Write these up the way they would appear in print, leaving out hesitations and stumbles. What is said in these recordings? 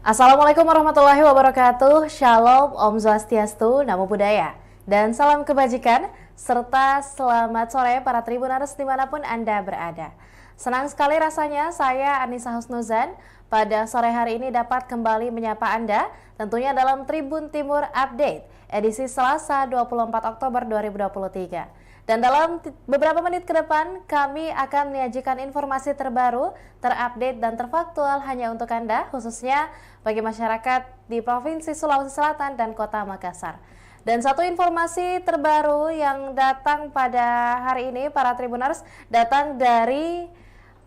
Assalamualaikum warahmatullahi wabarakatuh. Shalom, Om Swastiastu, Namo Buddhaya. Dan salam kebajikan, serta selamat sore para Tribuners dimanapun Anda berada. Senang sekali rasanya saya Anissa Husnuzan pada sore hari ini dapat kembali menyapa Anda tentunya dalam Tribun Timur Update edisi Selasa 24 Oktober 2023. Dan dalam beberapa menit ke depan, kami akan menyajikan informasi terbaru, terupdate, dan terfaktual hanya untuk Anda, khususnya bagi masyarakat di Provinsi Sulawesi Selatan dan Kota Makassar. Dan satu informasi terbaru yang datang pada hari ini, para Tribuners, datang dari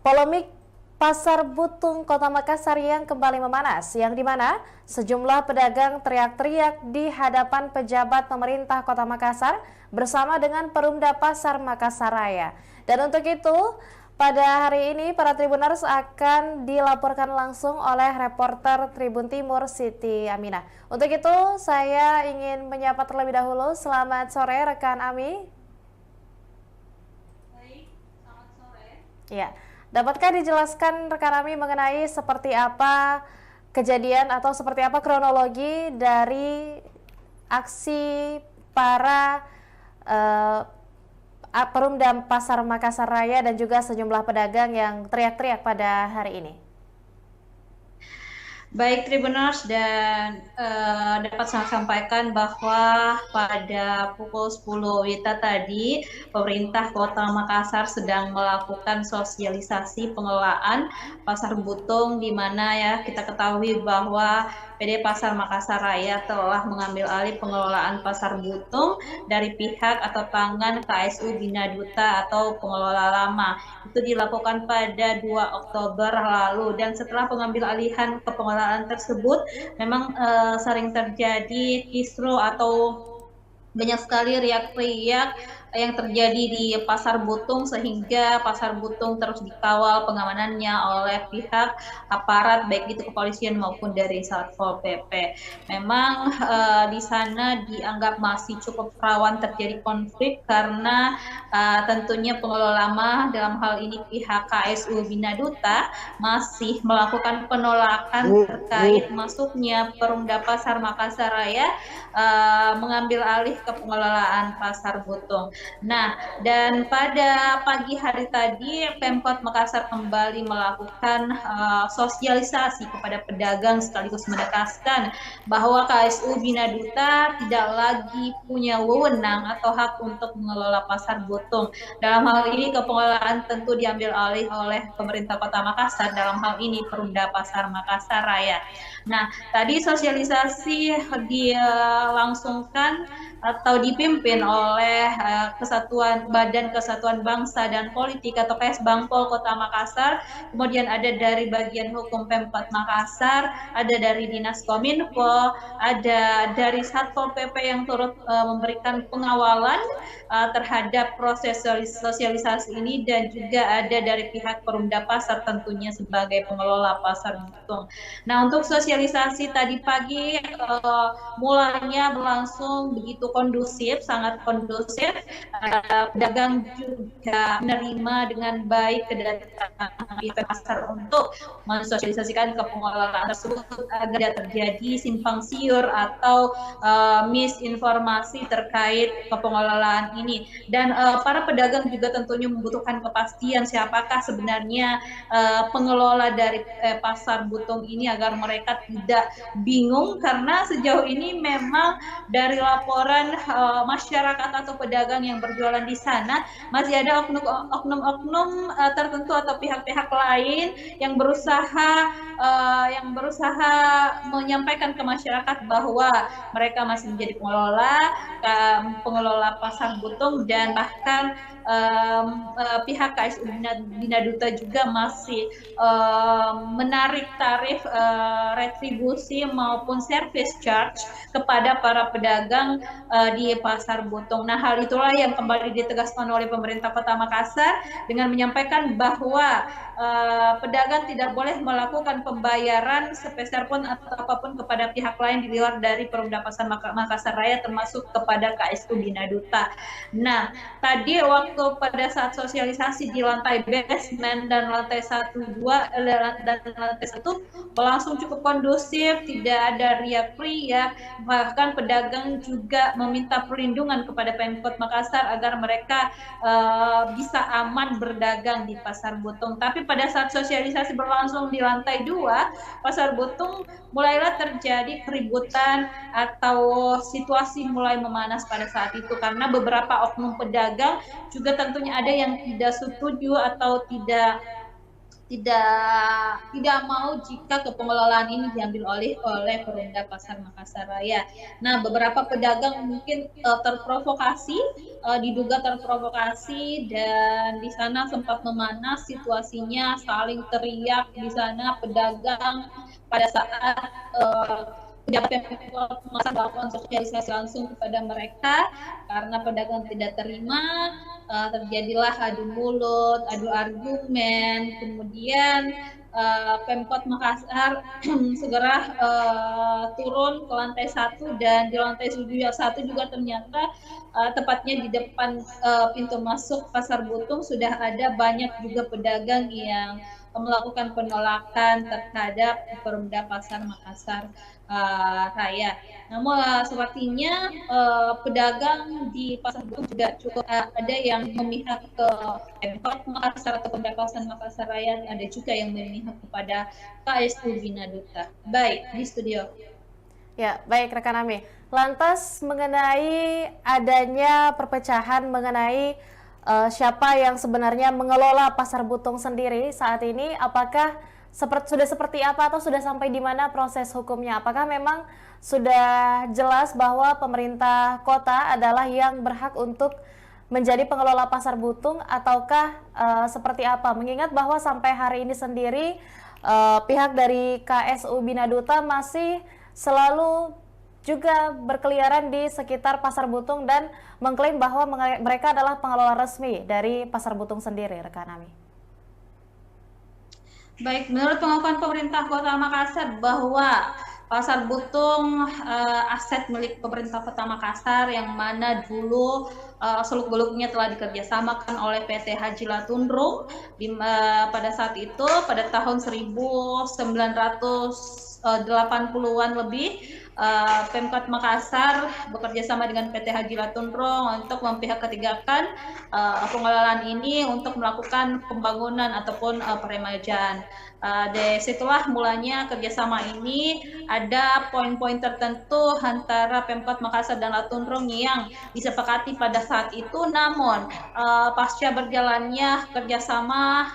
polemik Pasar Butung Kota Makassar yang kembali memanas, yang dimana sejumlah pedagang teriak-teriak di hadapan pejabat pemerintah Kota Makassar bersama dengan Perumda Pasar Makassar Raya. Dan untuk itu, pada hari ini para Tribuners akan dilaporkan langsung oleh reporter Tribun Timur Siti Aminah. Untuk itu, saya ingin menyapa terlebih dahulu. Selamat sore rekan Ami. Baik, selamat sore. Ya. Dapatkah dijelaskan rekan kami mengenai seperti apa kejadian atau seperti apa kronologi dari aksi para Perumda Pasar Makassar Raya dan juga sejumlah pedagang yang teriak-teriak pada hari ini? Baik Tribuners, dan dapat saya sampaikan bahwa pada pukul 10 WITA tadi pemerintah Kota Makassar sedang melakukan sosialisasi pengelolaan Pasar Butung, di mana ya kita ketahui bahwa PD Pasar Makassar Raya telah mengambil alih pengelolaan Pasar Butung dari pihak atau tangan KSU Bina Duta atau pengelola lama. Itu dilakukan pada 2 Oktober lalu, dan setelah pengambil alihan ke pengelolaan tersebut memang sering terjadi kisruh atau banyak sekali riak-riak yang terjadi di Pasar Butung, sehingga Pasar Butung terus dikawal pengamanannya oleh pihak aparat baik itu kepolisian maupun dari Satpol PP. Memang di sana dianggap masih cukup rawan terjadi konflik karena tentunya pengelola lama, dalam hal ini pihak KSU Bina Duta, masih melakukan penolakan terkait masuknya Perumda Pasar Makassar Raya mengambil alih ke pengelolaan Pasar Butung. Nah, dan pada pagi hari tadi Pemkot Makassar kembali melakukan sosialisasi kepada pedagang sekaligus menegaskan bahwa KSU Bina Duta tidak lagi punya wewenang atau hak untuk mengelola Pasar Butung. Dalam hal ini kepengelolaan tentu diambil alih oleh pemerintah Kota Makassar, dalam hal ini Perumda Pasar Makassar Raya. Nah, tadi sosialisasi dilangsungkan atau dipimpin oleh Badan Kesatuan Bangsa dan Politik atau Kesbangpol Kota Makassar, kemudian ada dari bagian hukum Pemkot Makassar, ada dari Dinas Kominfo, ada dari Satpol PP yang turut memberikan pengawalan terhadap proses sosialisasi ini, dan juga ada dari pihak Perumda Pasar tentunya sebagai pengelola Pasar Butung. Nah, untuk sosialisasi tadi pagi mulanya berlangsung begitu kondusif, sangat kondusif. Pedagang juga menerima dengan baik kedatangan pasar untuk mensosialisasikan ke pengelolaan tersebut agar tidak terjadi simpang siur atau misinformasi terkait kepengelolaan ini. Dan para pedagang juga tentunya membutuhkan kepastian siapakah sebenarnya pengelola dari Pasar Butung ini, agar mereka tidak bingung, karena sejauh ini memang dari laporan masyarakat atau pedagang yang berjualan di sana masih ada oknum-oknum tertentu atau pihak-pihak lain yang berusaha menyampaikan ke masyarakat bahwa mereka masih menjadi pengelola Pasar Butung, dan bahkan pihak KSU Bina Duta juga masih menarik tarif retribusi maupun service charge kepada para pedagang di Pasar Butung. Nah, hal itulah yang kembali ditegaskan oleh pemerintah Kota Makassar dengan menyampaikan bahwa pedagang tidak boleh melakukan pembayaran sepeser pun atau apapun kepada pihak lain di luar dari Perumda Pasar Makassar Raya, termasuk kepada KSU Bina Duta. Nah, tadi waktu pada saat sosialisasi di lantai basement dan lantai 1, 2 dan lantai 1 berlangsung cukup kondusif, tidak ada riak-riak, bahkan pedagang juga meminta perlindungan kepada Pemkot Makassar agar mereka bisa aman berdagang di Pasar Butung. Tapi pada saat sosialisasi berlangsung di lantai 2 Pasar Butung, mulailah terjadi keributan atau situasi mulai memanas pada saat itu, karena beberapa oknum pedagang juga tentunya ada yang tidak setuju atau tidak mau jika kepengelolaan ini diambil oleh Perumda Pasar Makassar Raya. Nah, beberapa pedagang mungkin terprovokasi, diduga terprovokasi, dan di sana sempat memanas situasinya, saling teriak di sana pedagang pada saat pejabat Pemkot Makassar melakukan sosialisasi langsung kepada mereka. Karena pedagang tidak terima, terjadilah adu mulut, adu argumen. Kemudian Pemkot Makassar segera turun ke lantai 1, dan di lantai 1 juga ternyata tepatnya di depan pintu masuk Pasar Butung sudah ada banyak juga pedagang yang melakukan penolakan terhadap Perumda Pasar Makassar Raya. Namun sepertinya pedagang di Pasar Butung juga cukup ada yang memihak ke Pemkot Makassar atau Perumda Pasar Makassar Raya, ada juga yang memihak kepada KSU Bina Duta. Baik, di studio. Ya, baik rekan Ami. Lantas mengenai adanya perpecahan mengenai siapa yang sebenarnya mengelola Pasar Butung sendiri saat ini, apakah sudah seperti apa atau sudah sampai di mana proses hukumnya? Apakah memang sudah jelas bahwa pemerintah kota adalah yang berhak untuk menjadi pengelola Pasar Butung, ataukah seperti apa? Mengingat bahwa sampai hari ini sendiri pihak dari KSU Bina Duta masih selalu juga berkeliaran di sekitar Pasar Butung dan mengklaim bahwa mereka adalah pengelola resmi dari Pasar Butung sendiri, rekan Ami. Baik, menurut pengakuan pemerintah Kota Makassar bahwa Pasar Butung aset milik pemerintah Kota Makassar yang mana dulu seluk-beluknya telah dikerjasamakan oleh PT Haji Latundrung pada saat itu, pada tahun 1980-an lebih. Pemkot Makassar bekerja sama dengan PT Haji Latundrung untuk memihak ketigakan pengelolaan ini untuk melakukan pembangunan ataupun peremajaan. Dari situlah mulanya kerjasama ini, ada poin-poin tertentu antara Pemkot Makassar dan Latundrung yang disepakati pada saat itu. Namun pasca berjalannya kerjasama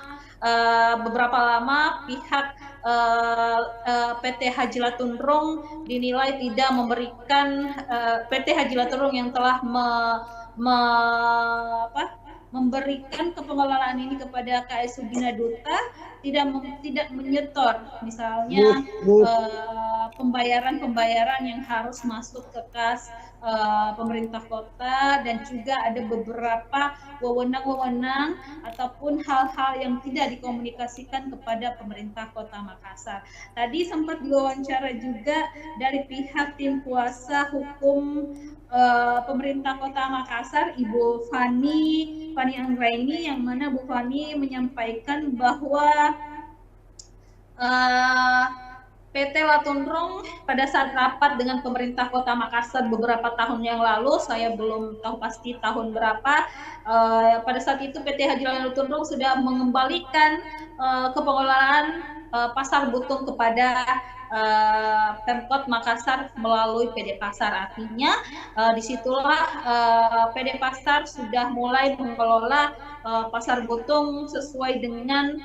beberapa lama, pihak PT Haji Latundrung dinilai tidak memberikan, PT Haji Latundrung yang telah memberikan kepengelolaan ini kepada KSU Bina Duta tidak menyetor, misalnya pembayaran yang harus masuk ke kas pemerintah kota, dan juga ada beberapa wewenang-wewenang ataupun hal-hal yang tidak dikomunikasikan kepada pemerintah Kota Makassar. Tadi sempat diwawancara juga dari pihak tim kuasa hukum pemerintah Kota Makassar, Ibu Fani Anggraini, yang mana Bu Fani menyampaikan bahwa PT Latundrung pada saat rapat dengan pemerintah Kota Makassar beberapa tahun yang lalu, saya belum tahu pasti tahun berapa, pada saat itu PT Haji Latundrung sudah mengembalikan kepengelolaan Pasar Butung kepada Pemkot Makassar melalui PD Pasar. Artinya disitulah PD Pasar sudah mulai mengelola Pasar Butung sesuai dengan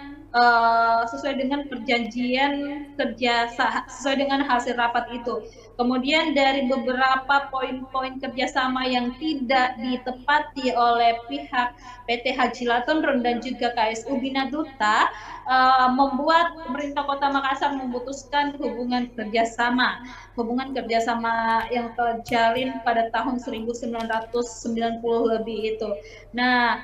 perjanjian kerja, sesuai dengan hasil rapat itu. Kemudian dari beberapa poin-poin kerjasama yang tidak ditepati oleh pihak PT Haji Latundrung dan juga KSU Bina Duta, membuat pemerintah Kota Makassar memutuskan hubungan kerjasama yang terjalin pada tahun 1990 lebih itu. Nah,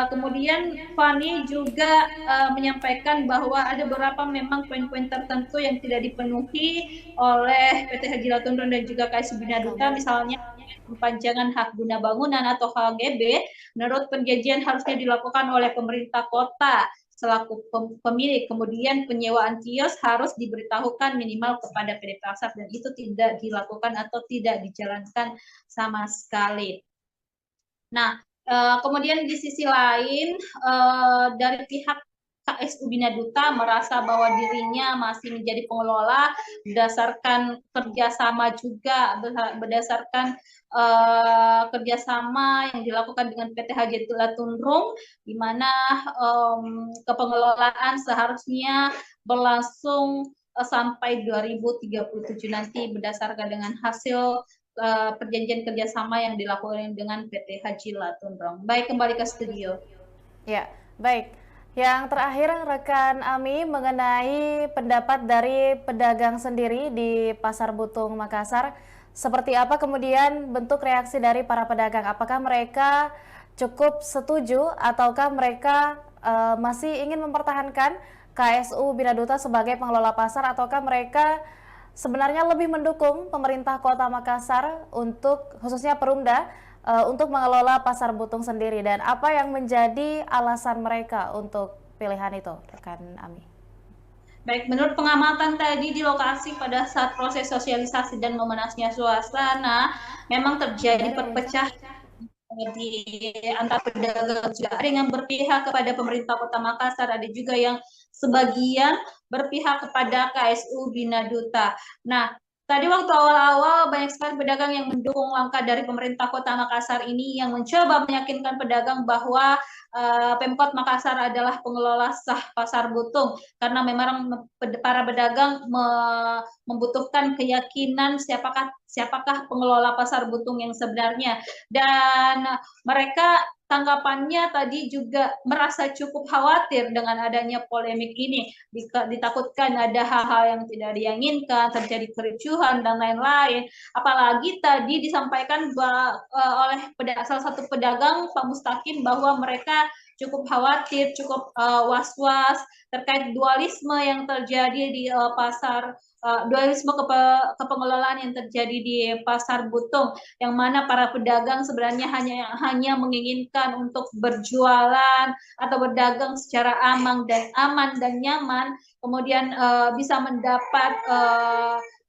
kemudian Fani juga menyampaikan menyampaikan bahwa ada beberapa memang poin-poin tertentu yang tidak dipenuhi oleh PT Haji Latundrong dan juga KSU Bina Duta, misalnya perpanjangan hak guna bangunan atau HGB. Menurut perjanjian harusnya dilakukan oleh pemerintah kota selaku pemilik, kemudian penyewaan kios harus diberitahukan minimal kepada PD Pasar, dan itu tidak dilakukan atau tidak dijalankan sama sekali. Nah, kemudian di sisi lain dari pihak KSU Bina Duta merasa bahwa dirinya masih menjadi pengelola berdasarkan kerjasama juga, berdasarkan kerjasama yang dilakukan dengan PT Haji Latundrong, di mana kepengelolaan seharusnya berlangsung sampai 2037 nanti berdasarkan dengan hasil perjanjian kerjasama yang dilakukan dengan PT Haji Latundrong. Baik, kembali ke studio. Ya, baik. Yang terakhir rekan Ami mengenai pendapat dari pedagang sendiri di Pasar Butung Makassar. Seperti apa kemudian bentuk reaksi dari para pedagang? Apakah mereka cukup setuju ataukah mereka masih ingin mempertahankan KSU Bina Duta sebagai pengelola pasar, ataukah mereka sebenarnya lebih mendukung pemerintah Kota Makassar untuk khususnya Perumda untuk mengelola Pasar Butung sendiri, dan apa yang menjadi alasan mereka untuk pilihan itu, rekan Ami? Baik, menurut pengamatan tadi di lokasi pada saat proses sosialisasi dan memanasnya suasana, memang terjadi perpecahan di antar pedagang, juga ada yang berpihak kepada pemerintah Kota Makassar, ada juga yang sebagian berpihak kepada KSU Bina Duta. Nah, tadi waktu awal-awal banyak sekali pedagang yang mendukung langkah dari pemerintah Kota Makassar ini, yang mencoba meyakinkan pedagang bahwa Pemkot Makassar adalah pengelola sah Pasar Butung, karena memang para pedagang membutuhkan keyakinan siapakah pengelola Pasar Butung yang sebenarnya, dan mereka tanggapannya tadi juga merasa cukup khawatir dengan adanya polemik ini, ditakutkan ada hal-hal yang tidak diinginkan, terjadi kericuhan dan lain-lain. Apalagi tadi disampaikan oleh salah satu pedagang, Pak Mustaqim, bahwa mereka cukup khawatir, cukup was-was terkait dualisme yang terjadi di pasar, dualisme kepengelolaan yang terjadi di Pasar Butung, yang mana para pedagang sebenarnya hanya menginginkan untuk berjualan atau berdagang secara aman dan nyaman, kemudian bisa mendapat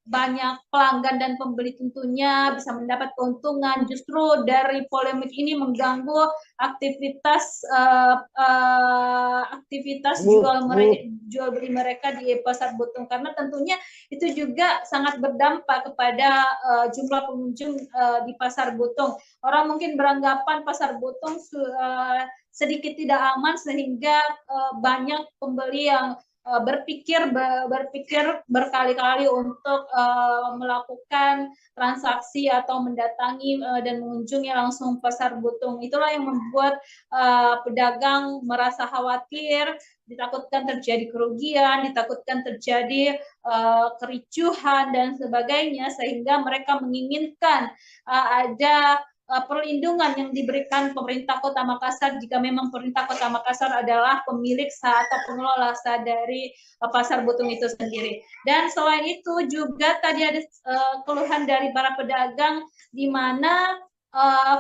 banyak pelanggan dan pembeli, tentunya bisa mendapat keuntungan. Justru dari polemik ini mengganggu aktivitas jual beli mereka di Pasar Butung, karena tentunya itu juga sangat berdampak kepada jumlah pengunjung di Pasar Butung. Orang mungkin beranggapan Pasar Butung sedikit tidak aman, sehingga banyak pembeli yang berpikir berkali-kali untuk melakukan transaksi atau mendatangi dan mengunjungi langsung Pasar Butung. Itulah yang membuat pedagang merasa khawatir, ditakutkan terjadi kerugian, ditakutkan terjadi kericuhan dan sebagainya, sehingga mereka menginginkan ada perlindungan yang diberikan pemerintah Kota Makassar jika memang pemerintah Kota Makassar adalah pemilik atau pengelola dari Pasar Butung itu sendiri. Dan selain itu juga tadi ada keluhan dari para pedagang, di mana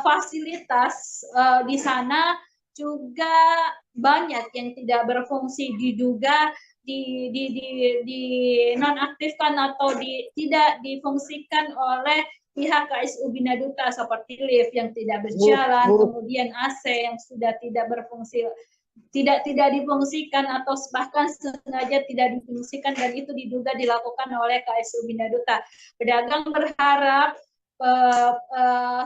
fasilitas di sana juga banyak yang tidak berfungsi, diduga di nonaktifkan atau tidak difungsikan oleh pihak KSU Bina Duta, seperti lift yang tidak berjalan, kemudian AC yang sudah tidak berfungsi, tidak difungsikan atau bahkan sengaja tidak difungsikan, dan itu diduga dilakukan oleh KSU Bina Duta. Pedagang berharap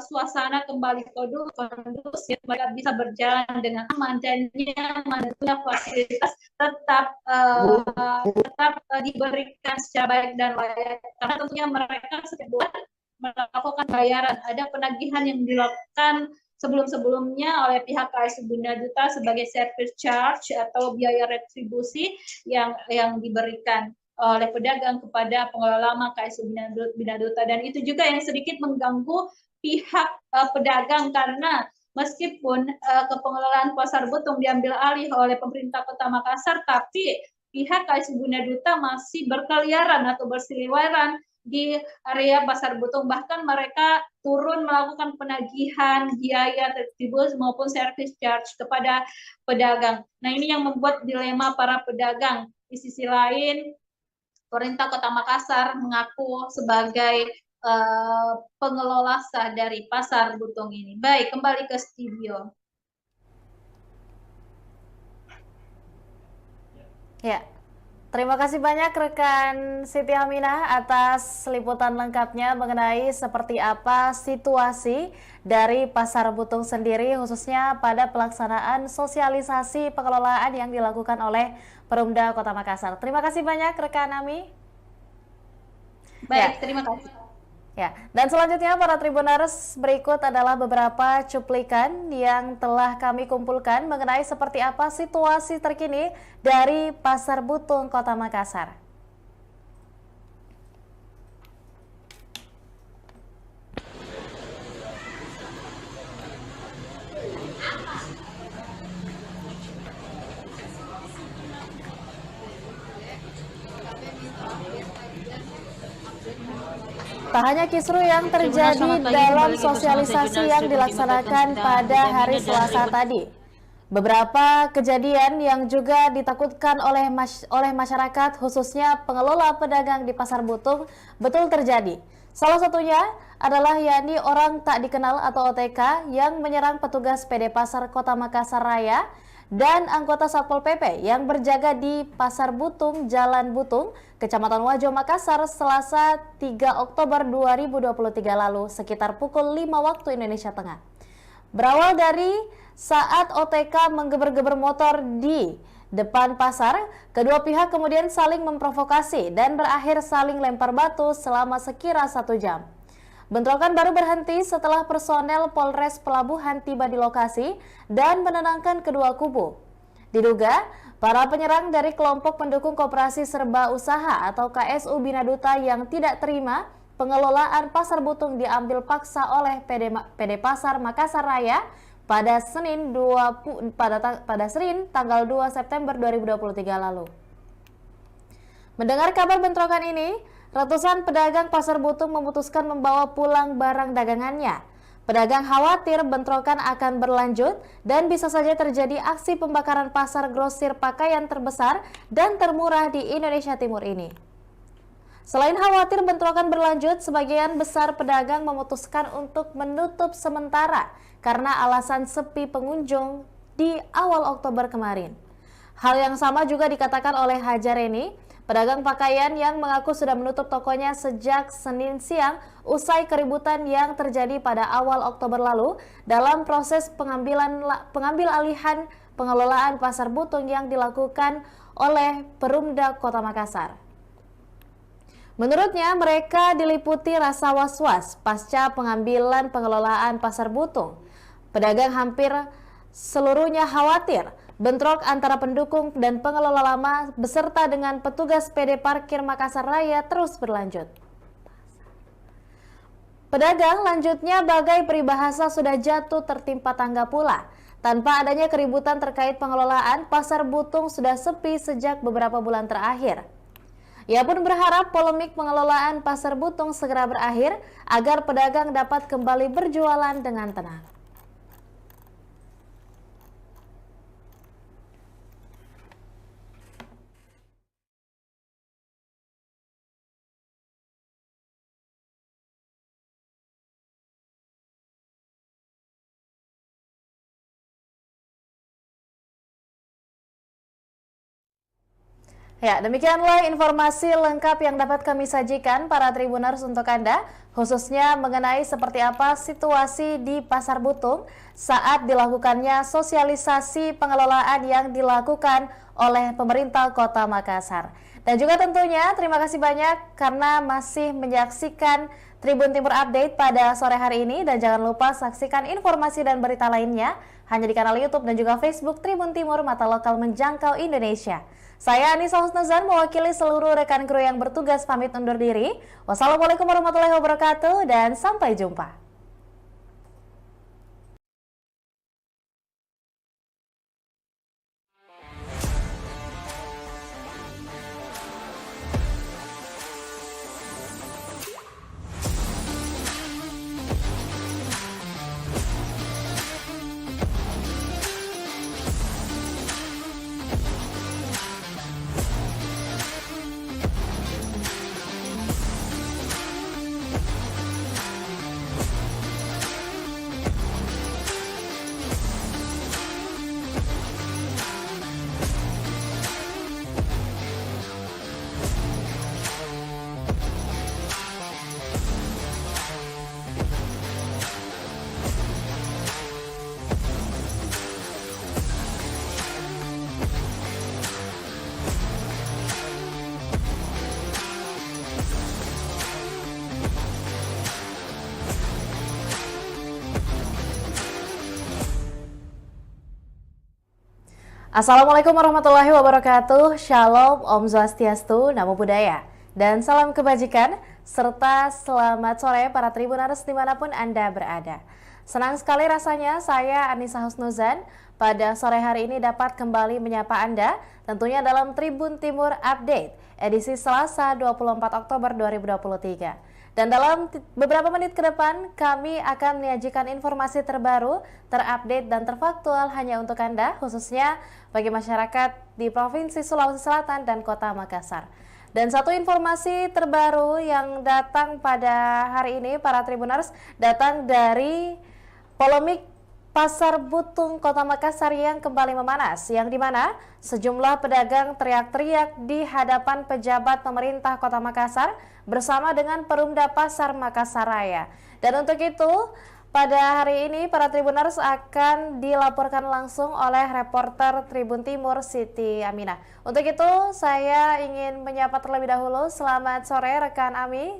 suasana kembali kondusif, mereka bisa berjalan dengan aman dan nyaman, dan fasilitas tetap diberikan secara baik dan layak, karena tentunya mereka setiap melakukan bayaran. Ada penagihan yang dilakukan sebelum-sebelumnya oleh pihak KSU Bina Duta sebagai service charge atau biaya retribusi yang diberikan oleh pedagang kepada pengelola KSU Bina Duta, dan itu juga yang sedikit mengganggu pihak pedagang, karena meskipun kepengelolaan Pasar Butung diambil alih oleh pemerintah Kota Makassar, tapi pihak KSU Bunda Duta masih berkeliaran atau berseliweran di area Pasar Butung. Bahkan mereka turun melakukan penagihan biaya tribus maupun service charge kepada pedagang. Nah, ini yang membuat dilema para pedagang. Di sisi lain, pemerintah Kota Makassar mengaku sebagai pengelola sah dari Pasar Butung ini. Baik, kembali ke studio. Ya, terima kasih banyak rekan Siti Aminah atas liputan lengkapnya mengenai seperti apa situasi dari Pasar Butung sendiri, khususnya pada pelaksanaan sosialisasi pengelolaan yang dilakukan oleh Perumda Kota Makassar. Terima kasih banyak rekan Ami. Baik, terima kasih. Ya, dan selanjutnya para Tribuners, berikut adalah beberapa cuplikan yang telah kami kumpulkan mengenai seperti apa situasi terkini dari Pasar Butung Kota Makassar. Tak hanya kisru yang terjadi dalam sosialisasi yang dilaksanakan pada hari Selasa tadi. Beberapa kejadian yang juga ditakutkan oleh masyarakat, khususnya pengelola pedagang di Pasar Butung, betul terjadi. Salah satunya adalah yakni orang tak dikenal atau OTK yang menyerang petugas PD Pasar Kota Makassar Raya dan anggota Satpol PP yang berjaga di Pasar Butung, Jalan Butung, Kecamatan Wajo, Makassar, Selasa 3 Oktober 2023 lalu sekitar pukul 5 waktu Indonesia Tengah. Berawal dari saat OTK menggeber-geber motor di depan pasar, kedua pihak kemudian saling memprovokasi dan berakhir saling lempar batu selama sekira 1 jam. Bentrokan baru berhenti setelah personel Polres Pelabuhan tiba di lokasi dan menenangkan kedua kubu. Diduga, para penyerang dari kelompok pendukung Koperasi Serba Usaha atau KSU Bina Duta yang tidak terima pengelolaan Pasar Butung diambil paksa oleh PD Pasar Makassar Raya pada Senin tanggal 2 September 2023 lalu. Mendengar kabar bentrokan ini, ratusan pedagang Pasar Butung memutuskan membawa pulang barang dagangannya. Pedagang khawatir bentrokan akan berlanjut dan bisa saja terjadi aksi pembakaran pasar grosir pakaian terbesar dan termurah di Indonesia Timur ini. Selain khawatir bentrokan berlanjut, sebagian besar pedagang memutuskan untuk menutup sementara karena alasan sepi pengunjung di awal Oktober kemarin. Hal yang sama juga dikatakan oleh Hajareni, pedagang pakaian yang mengaku sudah menutup tokonya sejak Senin siang usai keributan yang terjadi pada awal Oktober lalu dalam proses pengambil alihan pengelolaan Pasar Butung yang dilakukan oleh Perumda Kota Makassar. Menurutnya, mereka diliputi rasa was-was pasca pengambilan pengelolaan Pasar Butung. Pedagang hampir seluruhnya khawatir bentrok antara pendukung dan pengelola lama beserta dengan petugas PD Parkir Makassar Raya terus berlanjut. Pedagang lanjutnya bagai peribahasa sudah jatuh tertimpa tangga pula. Tanpa adanya keributan terkait pengelolaan, Pasar Butung sudah sepi sejak beberapa bulan terakhir. Ia pun berharap polemik pengelolaan Pasar Butung segera berakhir agar pedagang dapat kembali berjualan dengan tenang. Ya, demikianlah informasi lengkap yang dapat kami sajikan para Tribuners untuk Anda, khususnya mengenai seperti apa situasi di Pasar Butung saat dilakukannya sosialisasi pengelolaan yang dilakukan oleh pemerintah Kota Makassar. Dan juga tentunya terima kasih banyak karena masih menyaksikan Tribun Timur Update pada sore hari ini, dan jangan lupa saksikan informasi dan berita lainnya hanya di kanal YouTube dan juga Facebook Tribun Timur, mata lokal menjangkau Indonesia. Saya Anissa Husnuzan mewakili seluruh rekan kru yang bertugas pamit undur diri. Wassalamualaikum warahmatullahi wabarakatuh dan sampai jumpa. Assalamualaikum warahmatullahi wabarakatuh. Shalom, Om Swastiastu, Namo Buddhaya. Dan salam kebajikan, serta selamat sore para Tribuners dimanapun Anda berada. Senang sekali rasanya saya Anissa Husnuzan pada sore hari ini dapat kembali menyapa Anda tentunya dalam Tribun Timur Update edisi Selasa 24 Oktober 2023. Dan dalam beberapa menit ke depan, kami akan menyajikan informasi terbaru, terupdate, dan terfaktual hanya untuk Anda, khususnya bagi masyarakat di Provinsi Sulawesi Selatan dan Kota Makassar. Dan satu informasi terbaru yang datang pada hari ini, para Tribuners, datang dari polemik Pasar Butung Kota Makassar yang kembali memanas, yang dimana sejumlah pedagang teriak-teriak di hadapan pejabat pemerintah Kota Makassar bersama dengan Perumda Pasar Makassar Raya. Dan untuk itu, pada hari ini para Tribuners akan dilaporkan langsung oleh reporter Tribun Timur Siti Aminah. Untuk itu, saya ingin menyapa terlebih dahulu. Selamat sore rekan Ami.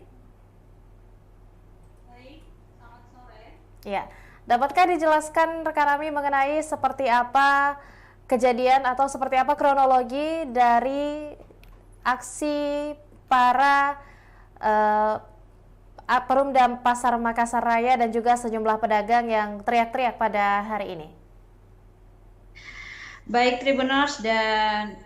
Baik, selamat sore. Ya. Dapatkah dijelaskan rekan Ami mengenai seperti apa kejadian atau seperti apa kronologi dari aksi para Perumda Pasar Makassar Raya dan juga sejumlah pedagang yang teriak-teriak pada hari ini? Baik Tribuners, dan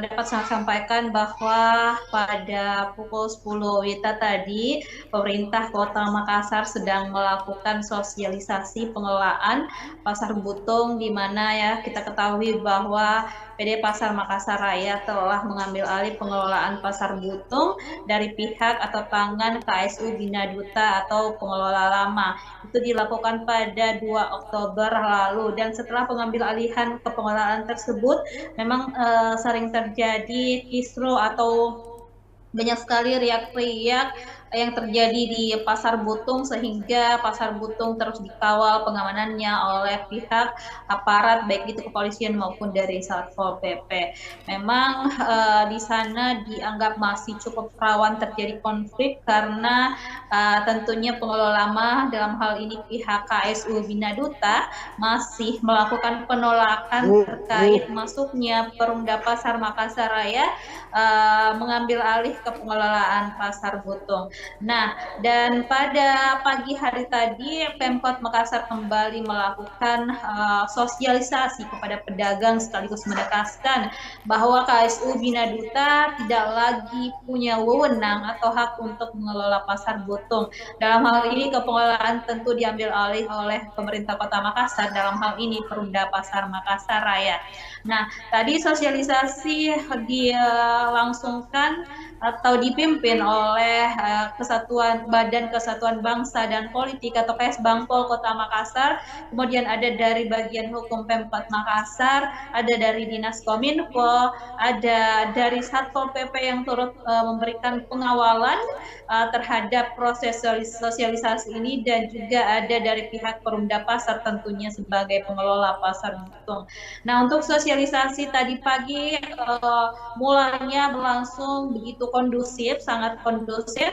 dapat saya sampaikan bahwa pada pukul 10 WITA tadi pemerintah Kota Makassar sedang melakukan sosialisasi pengelolaan Pasar Butung, di mana ya kita ketahui bahwa PD Pasar Makassar Raya telah mengambil alih pengelolaan Pasar Butung dari pihak atau tangan KSU Bina Duta atau pengelola lama. Itu dilakukan pada 2 Oktober lalu, dan setelah pengambil alihan ke pengelolaan tersebut memang sering terjadi kisruh atau banyak sekali riak-riak yang terjadi di Pasar Butung, sehingga Pasar Butung terus dikawal pengamanannya oleh pihak aparat baik itu kepolisian maupun dari Satpol PP. Memang di sana dianggap masih cukup rawan terjadi konflik karena tentunya pengelola lama, dalam hal ini pihak KSU Bina Duta, masih melakukan penolakan terkait masuknya Perumda Pasar Makassar Raya mengambil alih ke pengelolaan Pasar Butung. Nah, dan pada pagi hari tadi Pemkot Makassar kembali melakukan sosialisasi kepada pedagang sekaligus menegaskan bahwa KSU Bina Duta tidak lagi punya wewenang atau hak untuk mengelola Pasar Butung. Dalam hal ini kepengelolaan tentu diambil alih oleh pemerintah Kota Makassar, dalam hal ini Perumda Pasar Makassar Raya. Nah, tadi sosialisasi dilangsungkan atau dipimpin oleh Badan Kesatuan Bangsa dan Politik atau Kesbangpol Kota Makassar, kemudian ada dari bagian hukum Pemkot Makassar, ada dari Dinas Kominfo, ada dari Satpol PP yang turut memberikan pengawalan terhadap proses sosialisasi ini, dan juga ada dari pihak Perumda Pasar tentunya sebagai pengelola Pasar Butung. Nah, untuk sosialisasi tadi pagi mulanya berlangsung begitu kondusif, sangat kondusif.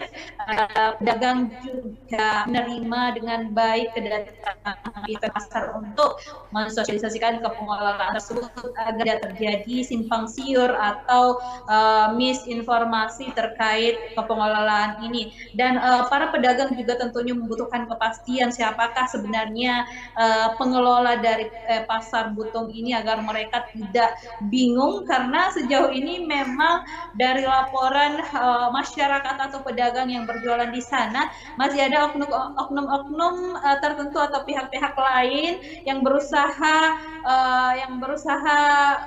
Pedagang juga menerima dengan baik kedatangan pasar untuk mensosialisasikan ke pengelolaan tersebut agar tidak terjadi simpang siur atau misinformasi terkait kepengelolaan ini. Dan para pedagang juga tentunya membutuhkan kepastian siapakah sebenarnya pengelola dari Pasar Butung ini, agar mereka tidak bingung, karena sejauh ini memang dari laporan masyarakat atau pedagang yang berjualan di sana masih ada oknum-oknum tertentu atau pihak-pihak lain yang berusaha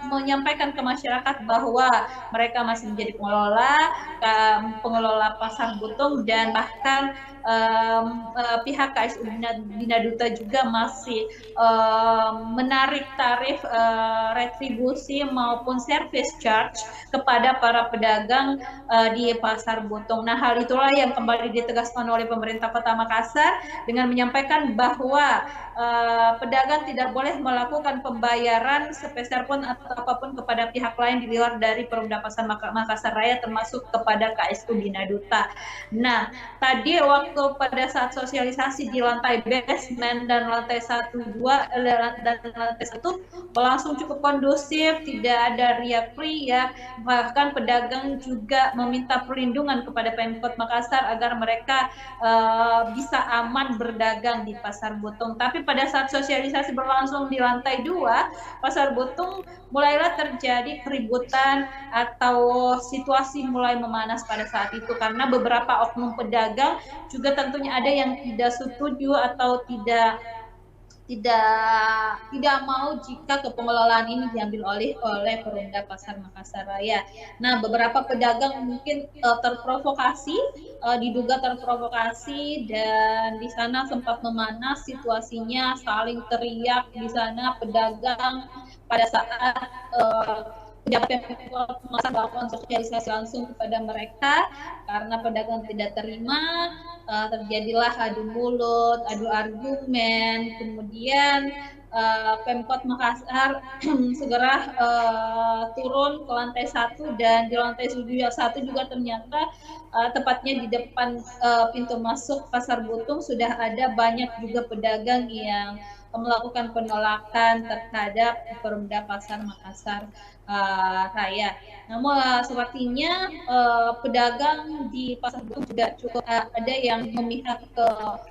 menyampaikan ke masyarakat bahwa mereka masih menjadi pengelola Pasar Butung, dan bahkan pihak KSU Bina Duta juga masih menarik tarif retribusi maupun service charge kepada para pedagang di Pasar Butung. Nah, hal itulah yang kembali ditegaskan oleh pemerintah Kota Makassar dengan menyampaikan bahwa pedagang tidak boleh melakukan pembayaran sepeser pun atau apapun kepada pihak lain di luar dari Perumda Pasar Makassar Raya, termasuk kepada KSU Bina Duta. Nah, tadi waktu pada saat sosialisasi di lantai basement dan lantai 1, 2 dan lantai 1 berlangsung cukup kondusif, tidak ada riak-riak, bahkan pedagang juga meminta perlindungan kepada Pemkot Makassar agar mereka bisa aman berdagang di Pasar Butung. Tapi pada saat sosialisasi berlangsung di lantai 2 Pasar Butung, mulailah terjadi keributan atau situasi mulai memanas pada saat itu karena beberapa oknum pedagang juga tentunya ada yang tidak setuju atau tidak mau jika kepengelolaan ini diambil oleh Perumda Pasar Makassar Raya. Nah, beberapa pedagang mungkin diduga terprovokasi, dan di sana sempat memanas situasinya, saling teriak di sana pedagang pada saat Pemkot melakukan sosialisasi langsung kepada mereka karena pedagang tidak terima. Terjadilah adu mulut, adu argumen, kemudian Pemkot Makassar segera turun ke lantai 1, dan di lantai 1 juga ternyata tepatnya di depan pintu masuk Pasar Butung sudah ada banyak juga pedagang yang melakukan penolakan terhadap Perumda Pasar Makassar Raya. Namun sepertinya pedagang di Pasar Butung juga cukup ada yang memihak ke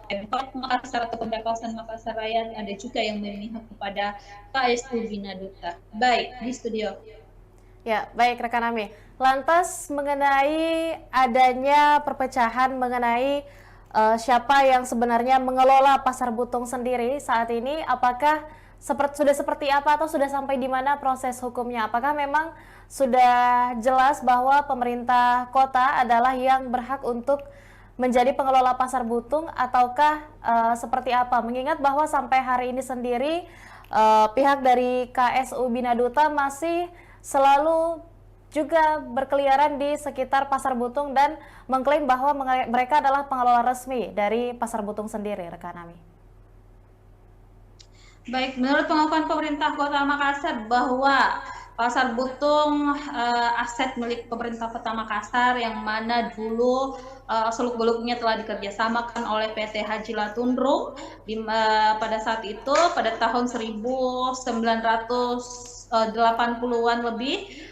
Pemkot Makassar atau Perumda Pasar Makassar Raya, ada juga yang memihak kepada KSU Bina Duta. Baik, di studio. Ya, baik rekan Ami. Lantas mengenai adanya perpecahan mengenai siapa yang sebenarnya mengelola Pasar Butung sendiri saat ini, apakah sudah seperti apa atau sudah sampai di mana proses hukumnya? Apakah memang sudah jelas bahwa pemerintah kota adalah yang berhak untuk menjadi pengelola Pasar Butung, ataukah seperti apa? Mengingat bahwa sampai hari ini sendiri pihak dari KSU Bina Duta masih selalu juga berkeliaran di sekitar Pasar Butung dan mengklaim bahwa mereka adalah pengelola resmi dari Pasar Butung sendiri, rekan Ami. Baik, menurut pengakuan pemerintah Kota Makassar bahwa Pasar Butung aset milik pemerintah Kota Makassar yang mana dulu seluk-beluknya telah dikerjasamakan oleh PT Haji Latundrung pada saat itu, pada tahun 1980-an lebih.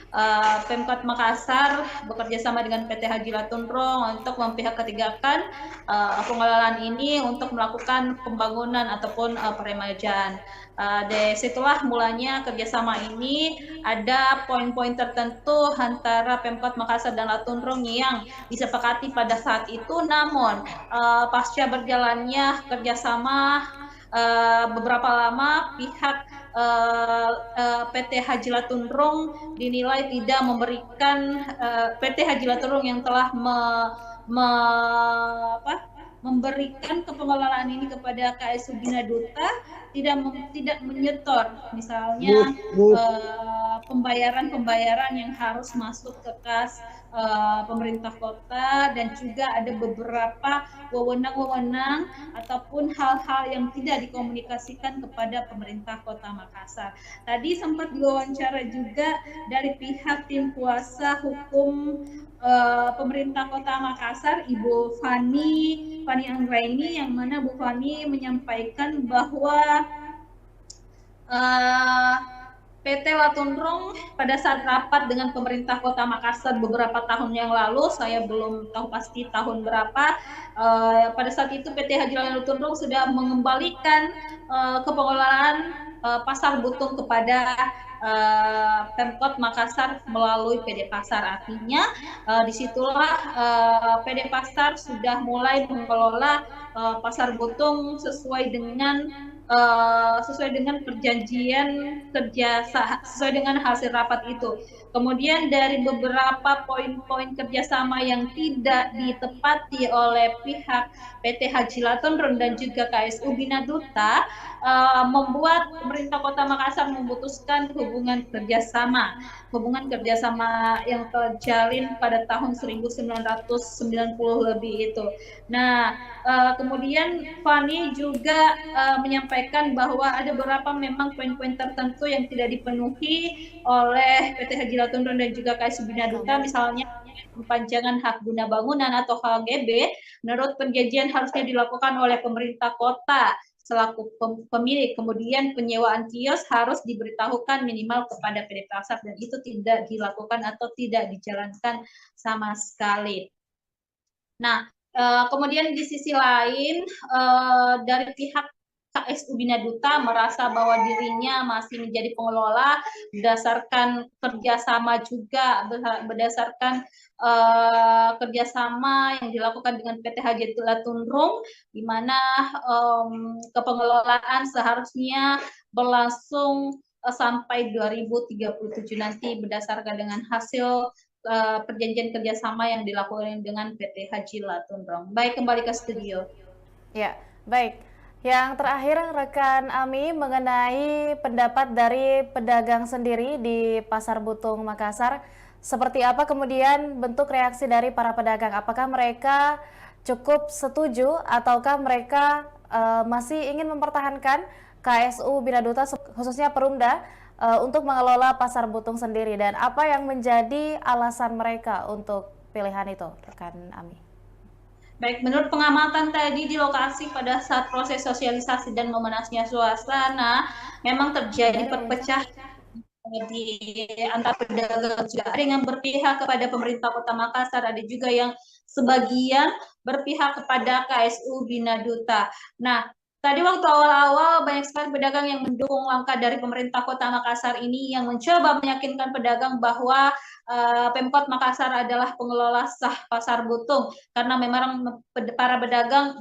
Pemkot Makassar bekerja sama dengan PT Haji Latundrung untuk memihak ketigakan pengelolaan ini untuk melakukan pembangunan ataupun peremajaan. Dari situlah mulanya kerjasama ini, ada poin-poin tertentu antara Pemkot Makassar dan Latundrung yang disepakati pada saat itu, namun pasca berjalannya kerjasama beberapa lama, pihak PT Haji Latundrung dinilai tidak memberikan PT Haji Latundrung yang telah memberikan kepengelolaan ini kepada KSU Bina Duta tidak menyetor misalnya pembayaran yang harus masuk ke kas pemerintah kota, dan juga ada beberapa wewenang-wewenang ataupun hal-hal yang tidak dikomunikasikan kepada pemerintah Kota Makassar. Tadi sempat diwawancara juga dari pihak tim kuasa hukum pemerintah Kota Makassar, Ibu Fani Anggraini, yang mana Bu Fani menyampaikan bahwa PT Latundrung pada saat rapat dengan pemerintah Kota Makassar beberapa tahun yang lalu, saya belum tahu pasti tahun berapa, pada saat itu PT Haji Latundrung sudah mengembalikan kepengelolaan Pasar Butung kepada Pemkot Makassar melalui PD Pasar. Artinya disitulah PD Pasar sudah mulai mengelola Pasar Butung sesuai dengan perjanjian kerja, sesuai dengan hasil rapat itu. Kemudian dari beberapa poin-poin kerjasama yang tidak ditepati oleh pihak PT Haji Latondron dan juga KSU Bina Duta, membuat pemerintah Kota Makassar memutuskan hubungan kerjasama yang terjalin pada tahun 1990 lebih itu. Nah, kemudian Fani juga menyampaikan bahwa ada beberapa memang poin-poin tertentu yang tidak dipenuhi oleh PT Haji Latondron dan juga KSU Bina Duta, misalnya perpanjangan hak guna bangunan atau HGB. Menurut perjanjian harusnya dilakukan oleh pemerintah kota selaku pemilik. Kemudian penyewaan kios harus diberitahukan minimal kepada PD Pasar, dan itu tidak dilakukan atau tidak dijalankan sama sekali. Nah, kemudian di sisi lain, dari pihak KSU Bina Duta merasa bahwa dirinya masih menjadi pengelola berdasarkan kerjasama juga, berdasarkan kerjasama yang dilakukan dengan PT Haji Latundrung, di mana kepengelolaan seharusnya berlangsung sampai 2037 nanti berdasarkan dengan hasil perjanjian kerjasama yang dilakukan dengan PT Haji Latundrong. Baik, kembali ke studio. Ya, baik. Yang terakhir rekan Ami mengenai pendapat dari pedagang sendiri di Pasar Butung Makassar. Seperti apa kemudian bentuk reaksi dari para pedagang? Apakah mereka cukup setuju ataukah mereka masih ingin mempertahankan KSU Bina Duta khususnya Perumda untuk mengelola Pasar Butung sendiri, dan apa yang menjadi alasan mereka untuk pilihan itu, rekan Ami? Baik, menurut pengamatan tadi di lokasi pada saat proses sosialisasi dan memanasnya suasana, memang terjadi perpecahan di antar pedagang. Juga ada yang berpihak kepada pemerintah Kota Makassar, ada juga yang sebagian berpihak kepada KSU Bina Duta. Nah, tadi waktu awal-awal banyak sekali pedagang yang mendukung langkah dari pemerintah Kota Makassar ini, yang mencoba meyakinkan pedagang bahwa Pemkot Makassar adalah pengelola sah Pasar Butung, karena memang para pedagang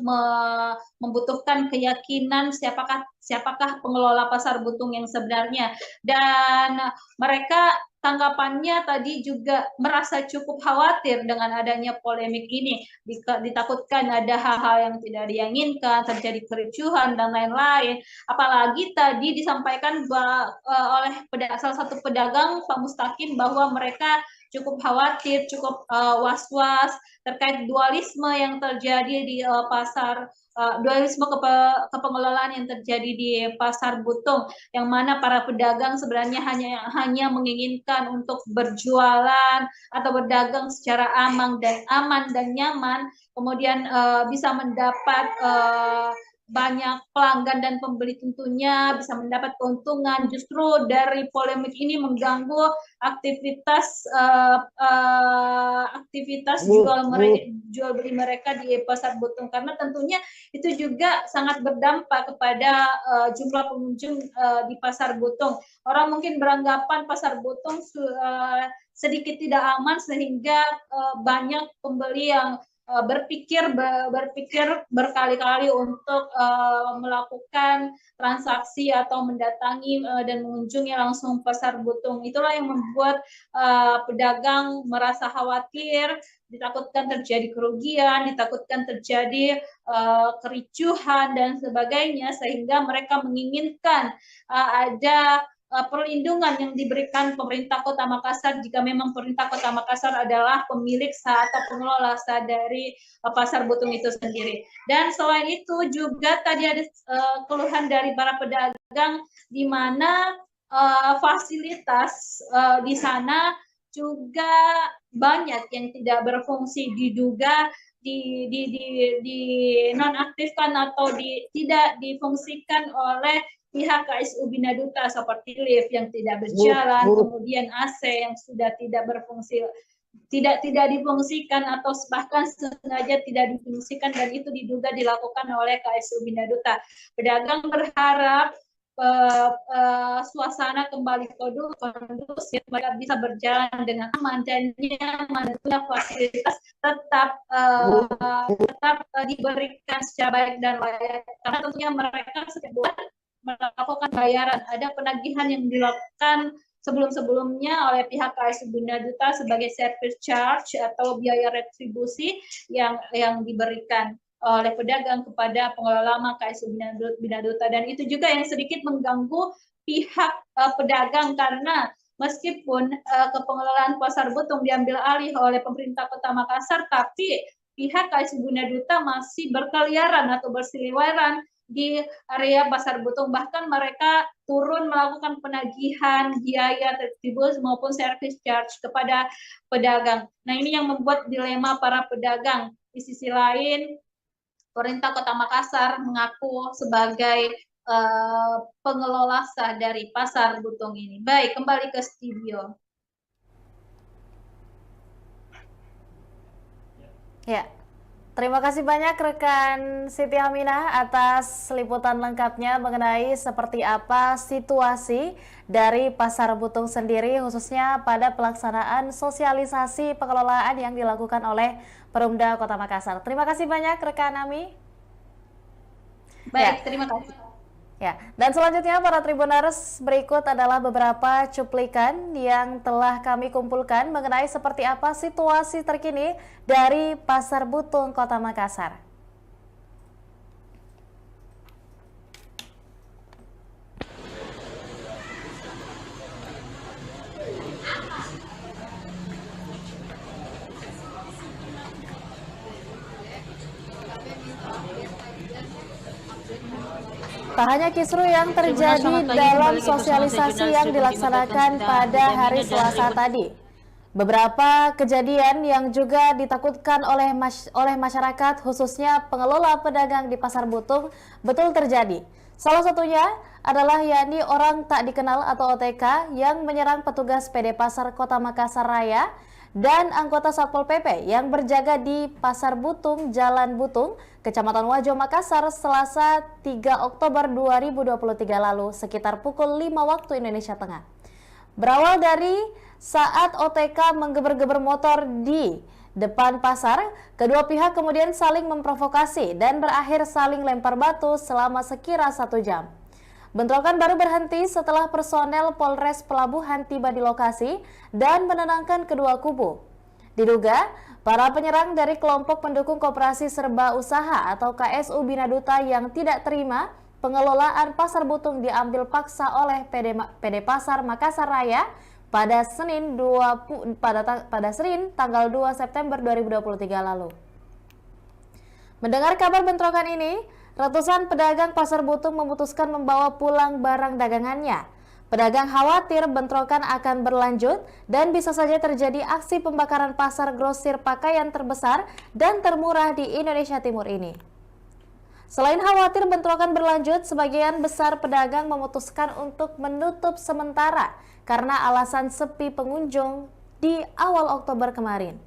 membutuhkan keyakinan siapakah pengelola Pasar Butung yang sebenarnya. Dan mereka tanggapannya tadi juga merasa cukup khawatir dengan adanya polemik ini, ditakutkan ada hal-hal yang tidak diinginkan, terjadi kericuhan dan lain-lain. Apalagi tadi disampaikan oleh salah satu pedagang, Pak Mustaqim, bahwa mereka cukup khawatir, cukup was-was terkait dualisme yang terjadi di pasar, dualisme kepengelolaan yang terjadi di Pasar Butung, yang mana para pedagang sebenarnya hanya menginginkan untuk berjualan atau berdagang secara aman dan nyaman, kemudian bisa mendapat banyak pelanggan dan pembeli, tentunya bisa mendapat keuntungan. Justru dari polemik ini mengganggu aktivitas jual beli mereka di Pasar Butung, karena tentunya itu juga sangat berdampak kepada jumlah pengunjung di Pasar Butung. Orang mungkin beranggapan Pasar Butung sedikit tidak aman, sehingga banyak pembeli yang berpikir berkali-kali untuk melakukan transaksi atau mendatangi dan mengunjungi langsung Pasar Butung. Itulah yang membuat pedagang merasa khawatir, ditakutkan terjadi kerugian, ditakutkan terjadi kericuhan dan sebagainya, sehingga mereka menginginkan ada perlindungan yang diberikan pemerintah Kota Makassar jika memang pemerintah Kota Makassar adalah pemilik sah atau pengelola sah dari Pasar Butung itu sendiri. Dan selain itu juga tadi ada keluhan dari para pedagang, di mana fasilitas di sana juga banyak yang tidak berfungsi, diduga di nonaktifkan atau tidak difungsikan oleh pihak KSU Bina Duta, seperti lift yang tidak berjalan, kemudian AC yang sudah tidak berfungsi, tidak difungsikan atau bahkan sengaja tidak difungsikan, dan itu diduga dilakukan oleh KSU Bina Duta. Pedagang berharap suasana kembali kondusif, mereka bisa berjalan dengan aman dan nyaman, dan fasilitas tetap diberikan secara baik dan layak, karena tentunya mereka setiap bulan melakukan bayaran, ada penagihan yang dilakukan sebelum-sebelumnya oleh pihak KSU Bina Duta sebagai service charge atau biaya retribusi yang diberikan oleh pedagang kepada pengelola KSU Bina Duta, dan itu juga yang sedikit mengganggu pihak pedagang karena meskipun kepengelolaan pasar Butung diambil alih oleh pemerintah Kota Makassar, tapi pihak KSU Bina Duta masih berkeliaran atau berseliweran di area Pasar Butung, bahkan mereka turun melakukan penagihan biaya retribusi maupun service charge kepada pedagang. Nah, ini yang membuat dilema para pedagang. Di sisi lain, pemerintah Kota Makassar mengaku sebagai pengelola sah dari Pasar Butung ini. Baik, kembali ke studio. Ya. Terima kasih banyak rekan Siti Aminah atas liputan lengkapnya mengenai seperti apa situasi dari Pasar Butung sendiri, khususnya pada pelaksanaan sosialisasi pengelolaan yang dilakukan oleh Perumda Kota Makassar. Terima kasih banyak rekan Ami. Baik, terima kasih. Ya, dan selanjutnya para Tribuners, berikut adalah beberapa cuplikan yang telah kami kumpulkan mengenai seperti apa situasi terkini dari Pasar Butung Kota Makassar. Tak hanya kisru yang terjadi dalam sosialisasi yang dilaksanakan pada hari Selasa tadi. Beberapa kejadian yang juga ditakutkan oleh masyarakat, khususnya pengelola pedagang di Pasar Butung, betul terjadi. Salah satunya adalah yakni orang tak dikenal atau OTK yang menyerang petugas PD Pasar Kota Makassar Raya dan anggota Satpol PP yang berjaga di Pasar Butung, Jalan Butung, Kecamatan Wajo, Makassar, Selasa 3 Oktober 2023 lalu sekitar pukul 5 waktu Indonesia Tengah. Berawal dari saat OTK menggeber-geber motor di depan pasar, kedua pihak kemudian saling memprovokasi dan berakhir saling lempar batu selama sekira 1 jam. Bentrokan baru berhenti setelah personel Polres Pelabuhan tiba di lokasi dan menenangkan kedua kubu. Diduga, para penyerang dari kelompok pendukung Koperasi Serba Usaha atau KSU Bina Duta yang tidak terima pengelolaan Pasar Butung diambil paksa oleh PD Pasar Makassar Raya pada Senin tanggal 2 September 2023 lalu. Mendengar kabar bentrokan ini, ratusan pedagang Pasar Butung memutuskan membawa pulang barang dagangannya. Pedagang khawatir bentrokan akan berlanjut dan bisa saja terjadi aksi pembakaran pasar grosir pakaian terbesar dan termurah di Indonesia Timur ini. Selain khawatir bentrokan berlanjut, sebagian besar pedagang memutuskan untuk menutup sementara karena alasan sepi pengunjung di awal Oktober kemarin.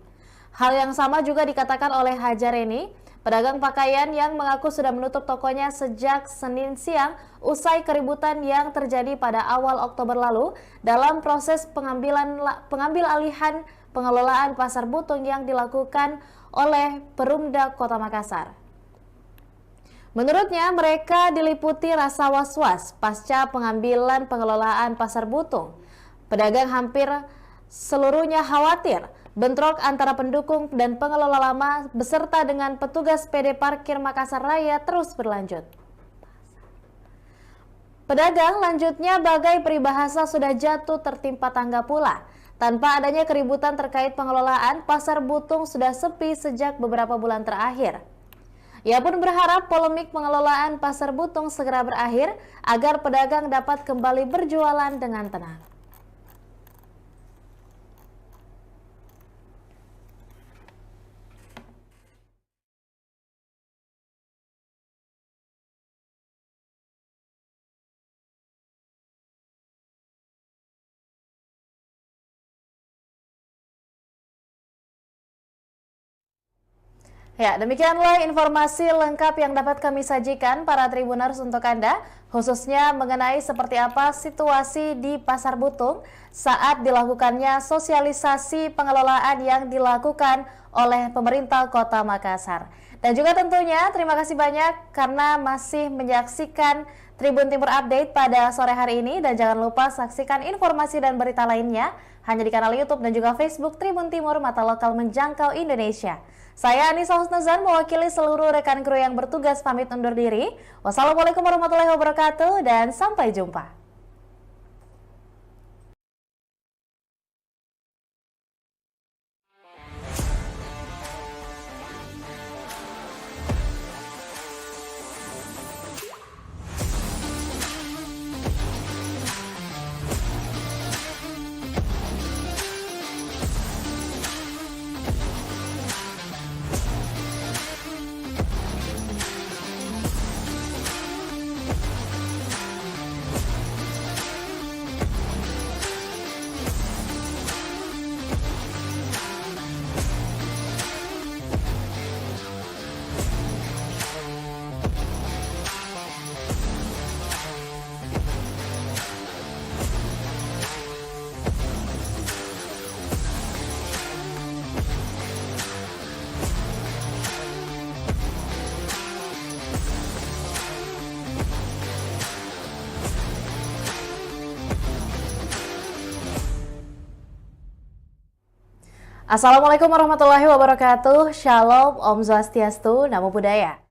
Hal yang sama juga dikatakan oleh Hajareni, pedagang pakaian yang mengaku sudah menutup tokonya sejak Senin siang usai keributan yang terjadi pada awal Oktober lalu dalam proses pengambil alihan pengelolaan Pasar Butung yang dilakukan oleh Perumda Kota Makassar. Menurutnya, mereka diliputi rasa was-was pasca pengambilan pengelolaan Pasar Butung. Pedagang hampir seluruhnya khawatir bentrok antara pendukung dan pengelola lama beserta dengan petugas PD Parkir Makassar Raya terus berlanjut. Pedagang lanjutnya bagai peribahasa sudah jatuh tertimpa tangga pula. Tanpa adanya keributan terkait pengelolaan, Pasar Butung sudah sepi sejak beberapa bulan terakhir. Ia pun berharap polemik pengelolaan Pasar Butung segera berakhir agar pedagang dapat kembali berjualan dengan tenang. Ya, demikianlah informasi lengkap yang dapat kami sajikan para Tribuners untuk Anda, khususnya mengenai seperti apa situasi di Pasar Butung saat dilakukannya sosialisasi pengelolaan yang dilakukan oleh pemerintah Kota Makassar. Dan juga tentunya terima kasih banyak karena masih menyaksikan Tribun Timur Update pada sore hari ini dan jangan lupa saksikan informasi dan berita lainnya hanya di kanal YouTube dan juga Facebook Tribun Timur, mata lokal menjangkau Indonesia. Saya Anissa Husnuzan mewakili seluruh rekan kru yang bertugas pamit undur diri. Wassalamualaikum warahmatullahi wabarakatuh dan sampai jumpa. Assalamualaikum warahmatullahi wabarakatuh. Shalom, Om Swastiastu, Namo Buddhaya.